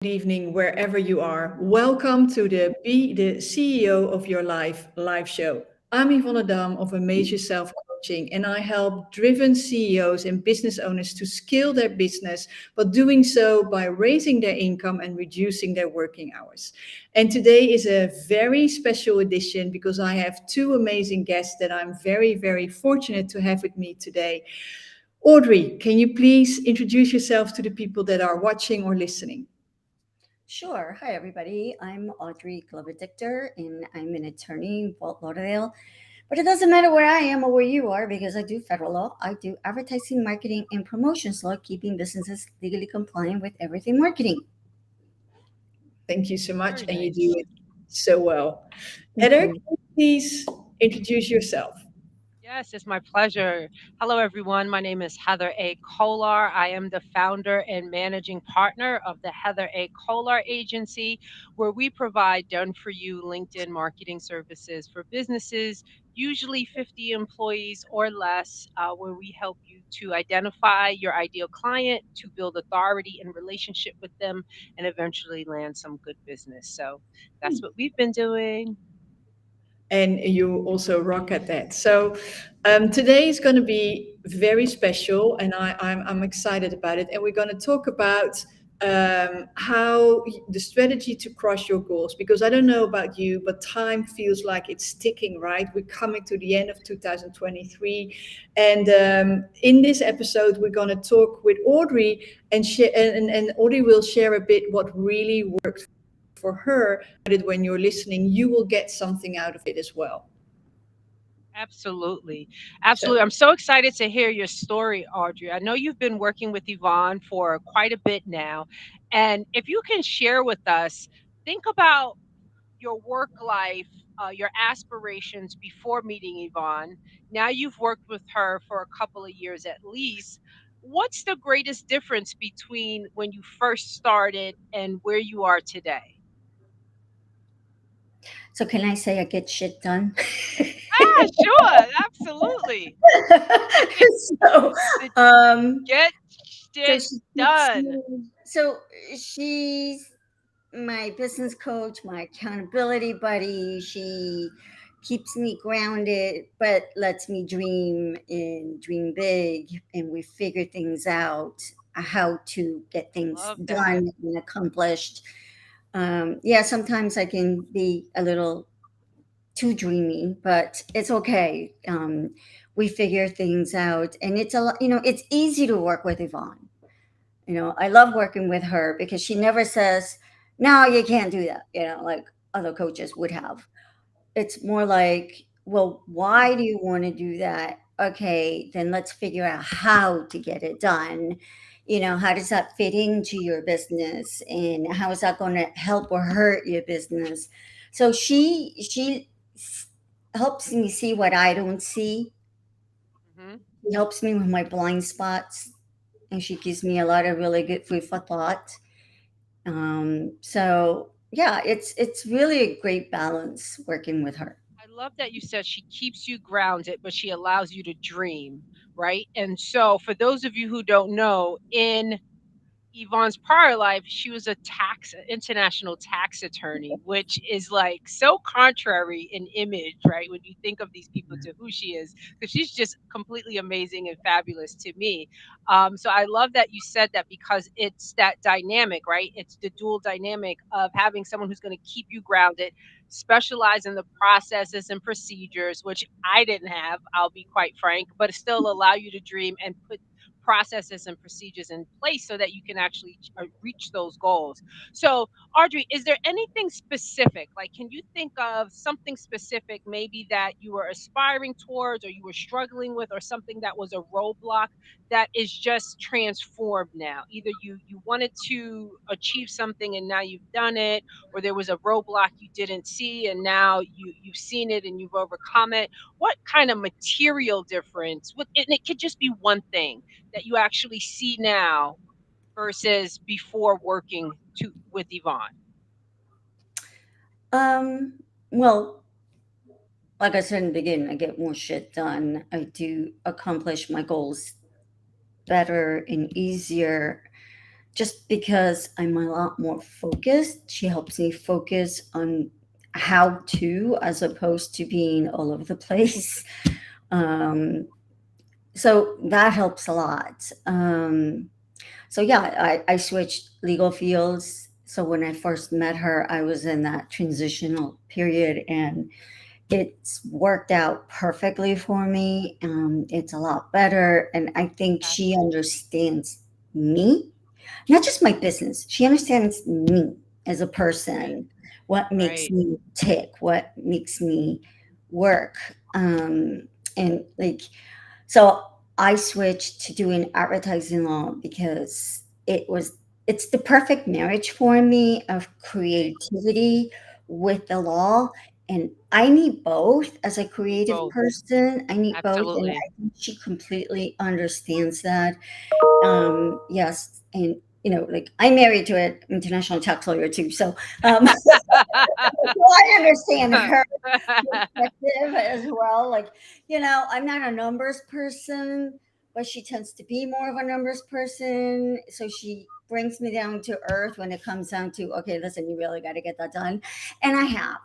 evening, wherever you are. Welcome to the Be the CEO of Your Life live show. I'm Yvonne Dam of A Major Self Coaching, and I help driven CEOs and business owners to scale their business, but doing so by raising their income and reducing their working hours. And today is a very special edition because I have two amazing guests that I'm very, very fortunate to have with me today. Audrey, can you please introduce yourself to the people that are watching or listening? Sure. Hi, everybody. I'm Audrey Glover-Dichter, and I'm an attorney in Fort Lauderdale. But it doesn't matter where I am or where you are because I do federal law. I do advertising, marketing, and promotions law, keeping businesses legally compliant with everything marketing. Thank you so much, Very and you do nice. it so well. Heather, can Mhm. you please introduce yourself? Yes, it's my pleasure. Hello, everyone. My name is Heather A. Kolar. I am the founder and managing partner of the Heather A. Kolar Agency, where we provide done for you LinkedIn marketing services for businesses, usually 50 employees or less, where we help you to identify your ideal client, to build authority and relationship with them, and eventually land some good business. So that's what we've been doing. And you also rock at that. So today is going to be very special, and I'm excited about it. And we're going to talk about how the strategy to crush your goals. Because I don't know about you, but time feels like it's ticking. Right, we're coming to the end of 2023, and in this episode, we're going to talk with Audrey, and Audrey will share a bit what really worked for her. That when you're listening, you will get something out of it as well. Absolutely. So, Absolutely. I'm so excited to hear your story, Audrey. I know you've been working with Yvonne for quite a bit now. And if you can share with us, think about your work life, your aspirations before meeting Yvonne. Now you've worked with her for a couple of years at least. What's the greatest difference between when you first started and where you are today? So, can I say I get shit done? Ah, sure. Absolutely. so, The um, get so shit she keeps done. me. So she's my business coach, my accountability buddy. She keeps me grounded, but lets me dream and dream big. And we figure things out, how to get things Love that. done and accomplished. Yeah, sometimes I can be a little too dreamy, but it's okay. We figure things out, and it's a lot. It's easy to work with Yvonne. I love working with her because she never says, "No, you can't do that." Like other coaches would have. It's more like, "Well, why do you want to do that?" Okay, then let's figure out how to get it done. How does that fit into your business, and how is that going to help or hurt your business? So she helps me see what I don't see. Mhm. She helps me with my blind spots, and she gives me a lot of really good food for thought. So yeah, it's really a great balance working with her. I love that you said she keeps you grounded, but she allows you to dream, right? And so, for those of you who don't know, in Yvonne's prior life, she was a international tax attorney, which is like so contrary in image, right? When you think of these people to who she is, because she's just completely amazing and fabulous to me. So I love that you said that because it's that dynamic, right? It's the dual dynamic of having someone who's going to keep you grounded, specialize in the processes and procedures, which I didn't have, I'll be quite frank, but still allow you to dream and put processes and procedures in place so that you can actually reach those goals. So, Audrey, is there anything specific? Like, can you think of something specific maybe that you were aspiring towards or you were struggling with or something that was a roadblock that is just transformed now? Either you wanted to achieve something and now you've done it, or there was a roadblock you didn't see and now you've seen it and you've overcome it. What kind of material difference? And it could just be one thing that you actually see now versus before working with Yvonne? Um, well, like I said in the beginning, I get more shit done. I do accomplish my goals better and easier just because I'm a lot more focused. She helps me focus on how to, as opposed to being all over the place. Um, so that helps a lot. So yeah, I switched legal fields. So when I first met her, I was in that transitional period, and it's worked out perfectly for me. It's a lot better, and I think she Fantastic. understands me, not just my business. She understands me as a Right. person, what makes Right. me tick, what makes me work. And like, so I switched to doing advertising law because it's the perfect marriage for me of Okay. creativity with the law. And I need both as a You need creative both. person. I need both, and Absolutely. I think she completely understands that. Yes, and like I'm married to an international tax lawyer too, so so I understand her perspective as well. Like, I'm not a numbers person, but she tends to be more of a numbers person. So she brings me down to earth when it comes down to, okay, listen, you really got to get that done. And I have.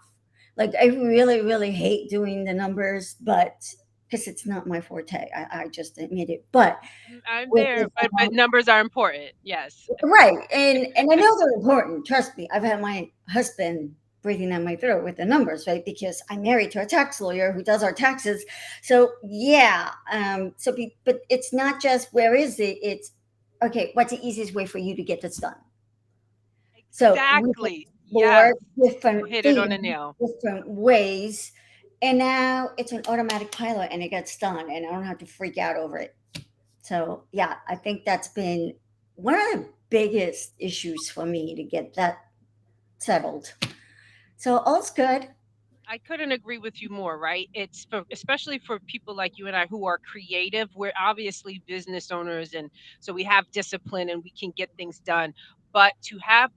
Like, I really, really hate doing the numbers, but because it's not my forte, I just admit it. But I'm with there, the but numbers are important. Yes. right, and I know they're important. Trust me, I've had my husband breathing down my throat with the numbers, right? Because I'm married to a tax lawyer who does our taxes. So yeah, but it's not just where is it? It's okay. What's the easiest way for you to get this done? So we Exactly. Yes. explore You different hit it on things, the nail. different ways, and now it's an automatic pilot, and it gets done, and I don't have to freak out over it. So yeah, I think that's been one of the biggest issues for me to get that settled. So all's good. I couldn't agree with you more, right? It's for, especially for people like you and I who are creative. We're obviously business owners, and so we have discipline and we can get things done. But to have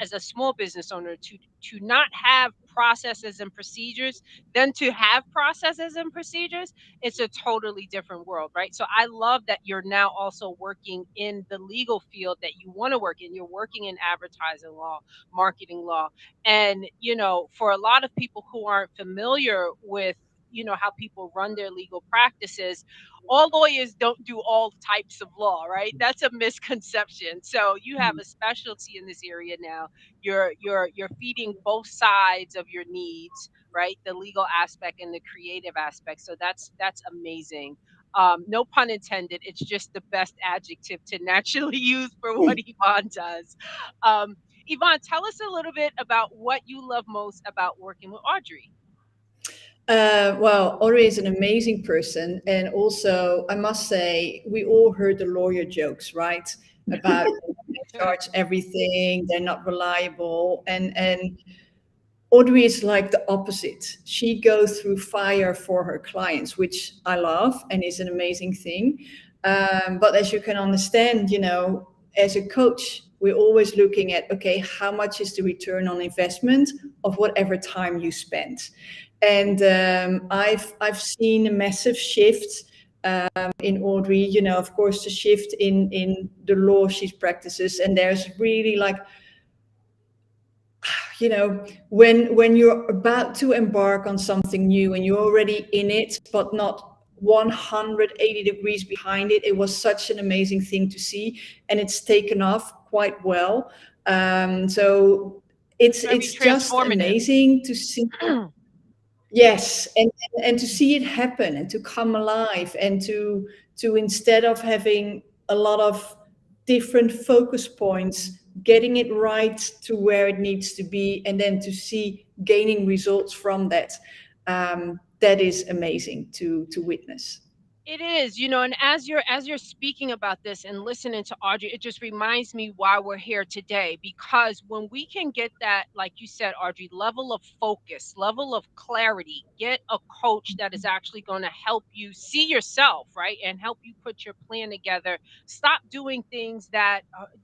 as a small business owner, to not have processes and procedures, then to have processes and procedures, it's a totally different world, right? So I love that you're now also working in the legal field that you want to work in. You're working in advertising law, marketing law, and, for a lot of people who aren't familiar with, how people run their legal practices, all lawyers don't do all types of law, right? That's a misconception. So you have a specialty in this area now. You're feeding both sides of your needs, right? The legal aspect and the creative aspect. So that's amazing. No pun intended. It's just the best adjective to naturally use for what Yvonne does. Um, Yvonne, tell us a little bit about what you love most about working with Audrey. Well, Audrey is an amazing person, and also I must say we all heard the lawyer jokes, right? About they charge everything, they're not reliable, and Audrey is like the opposite. She goes through fire for her clients, which I love and is an amazing thing. But as you can understand, as a coach, we're always looking at, okay, how much is the return on investment of whatever time you spend? And I've seen a massive shift in Audrey. Of course, the shift in the law she practices, and there's really like, when you're about to embark on something new and you're already in it but not 180 degrees behind it, it was such an amazing thing to see, and it's taken off quite well. So Very it's just transformative. amazing to see. Yes, and to see it happen and to come alive, and to instead of having a lot of different focus points, getting it right to where it needs to be, and then to see gaining results from that. That is amazing to witness. It is, and as you're speaking about this and listening to Audrey, it just reminds me why we're here today. Because when we can get that, like you said, Audrey, level of focus, level of clarity, get a coach that is actually going to help you see yourself, right, and help you put your plan together. Stop doing things that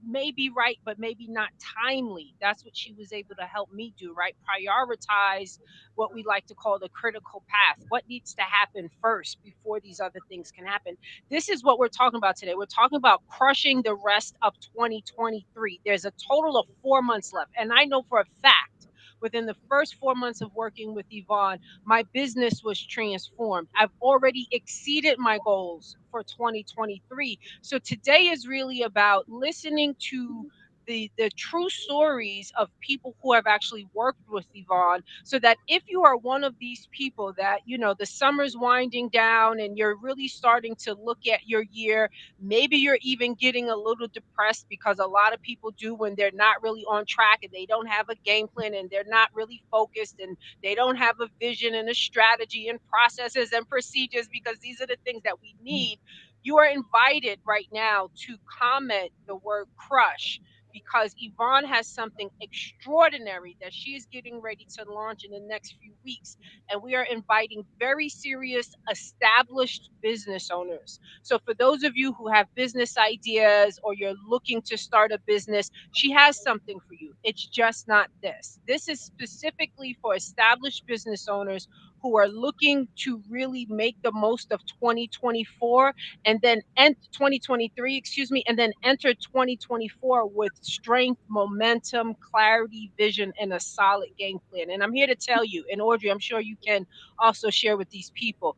may be right but maybe not timely. That's what she was able to help me do, right? Prioritize what we like to call the critical path. What needs to happen first before these other things things can happen. This is what we're talking about today. We're talking about crushing the rest of 2023. There's a total of 4 months left. And I know for a fact, within the first 4 months of working with Yvonne, my business was transformed. I've already exceeded my goals for 2023. So today is really about listening to the true stories of people who have actually worked with Yvonne, so that if you are one of these people that, the summer's winding down and you're really starting to look at your year, maybe you're even getting a little depressed, because a lot of people do when they're not really on track and they don't have a game plan and they're not really focused and they don't have a vision and a strategy and processes and procedures, because these are the things that we need. You are invited right now to comment the word crush, because Yvonne has something extraordinary that she is getting ready to launch in the next few weeks. And we are inviting very serious, established business owners. So, for those of you who have business ideas or you're looking to start a business, she has something for you. It's just not this. This is specifically for established business owners who are looking to really make the most of 2024, and then 2023, excuse me, and then enter 2024 with strength, momentum, clarity, vision, and a solid game plan. And I'm here to tell you, and Audrey, I'm sure you can also share with these people,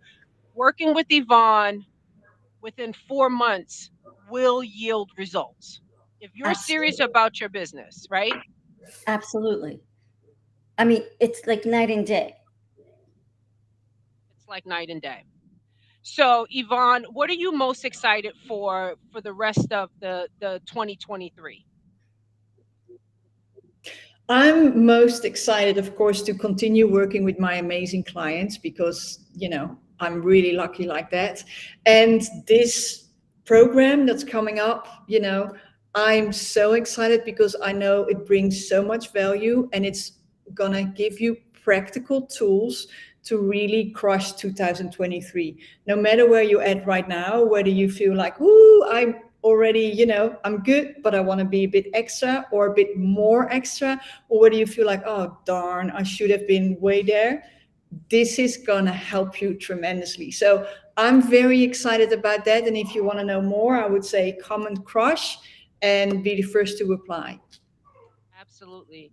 working with Yvonne within 4 months will yield results. If you're serious Absolutely. about your business, right? Absolutely. I mean, it's like night and day. It's like night and day. So, Yvonne, what are you most excited for the rest of the 2023? I'm most excited, of course, to continue working with my amazing clients because, I'm really lucky like that. And this program that's coming up, I'm so excited because I know it brings so much value and it's going to give you practical tools to really crush 2023. No matter where you're at right now, whether you feel like, ooh, I'm already, I'm good, but I want to be a bit extra or a bit more extra, or whether you feel like, oh, darn, I should have been way there, this is going to help you tremendously. So I'm very excited about that. And if you want to know more, I would say comment crush and be the first to apply. Absolutely.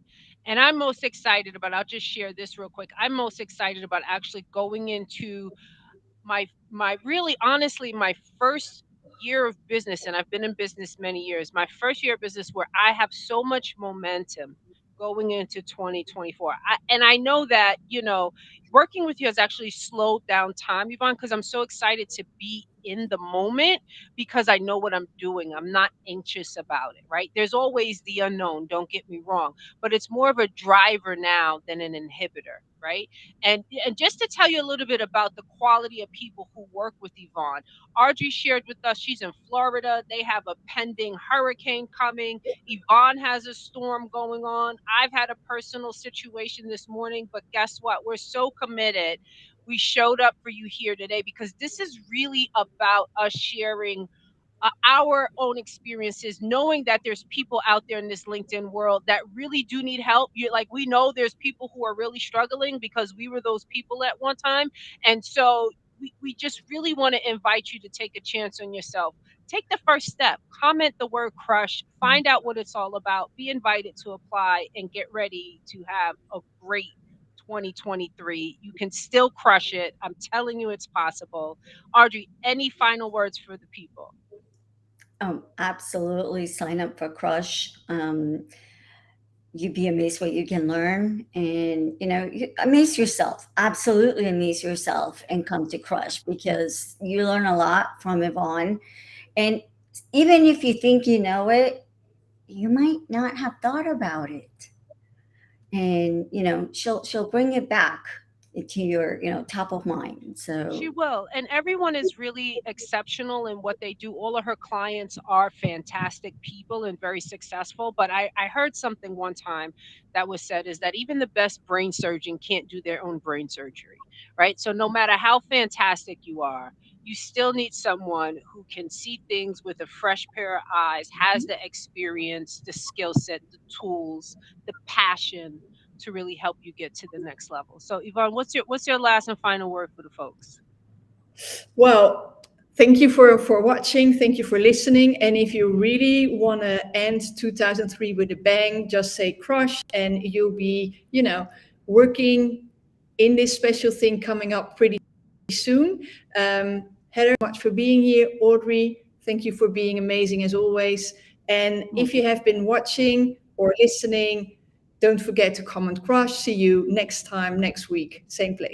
And I'm most excited about, I'll just share this real quick. I'm most excited about actually going into my really honestly my first year of business, and I've been in business many years. My first year of business where I have so much momentum going into 2024. And I know that, working with you has actually slowed down time, Yvonne, because I'm so excited to be in the moment, because I know what I'm doing. I'm not anxious about it, right? There's always the unknown, don't get me wrong, but it's more of a driver now than an inhibitor, right? And just to tell you a little bit about the quality of people who work with Yvonne, Audrey shared with us she's in Florida. They have a pending hurricane coming. Yvonne has a storm going on. I've had a personal situation this morning, but guess what? We're so committed. We showed up for you here today because this is really about us sharing our own experiences, knowing that there's people out there in this LinkedIn world that really do need help. You like we know there's people who are really struggling because we were those people at one time. And so we just really want to invite you to take a chance on yourself. Take the first step, comment the word crush, find out what it's all about, be invited to apply, and get ready to have a great 2023. You can still crush it. I'm telling you, it's possible. Audrey, any final words for the people? Absolutely sign up for Crush. You'd be amazed what you can learn, and you amaze yourself. Absolutely amaze yourself, and come to Crush because you learn a lot from Yvonne. And even if you think you know it, you might not have thought about it, and she'll bring it back into your top of mind. She So will. And everyone is really exceptional in what they do. All of her clients are fantastic people and very successful. But I heard something one time that was said is that even the best brain surgeon can't do their own brain surgery, right? So no matter how fantastic you are, you still need someone who can see things with a fresh pair of eyes, has the experience, the skill set, the tools, the passion to really help you get to the next level. So Yvonne, what's your last and final word for the folks? Well, Thank you for watching. Thank you for listening. And if you really want to end 2003 with a bang, just say crush, and you'll be, working in this special thing coming up pretty soon. Heather, much for being here. Audrey, thank you for being amazing as always. And if you have been watching or listening, don't forget to comment crush. See you next time, next week, same place.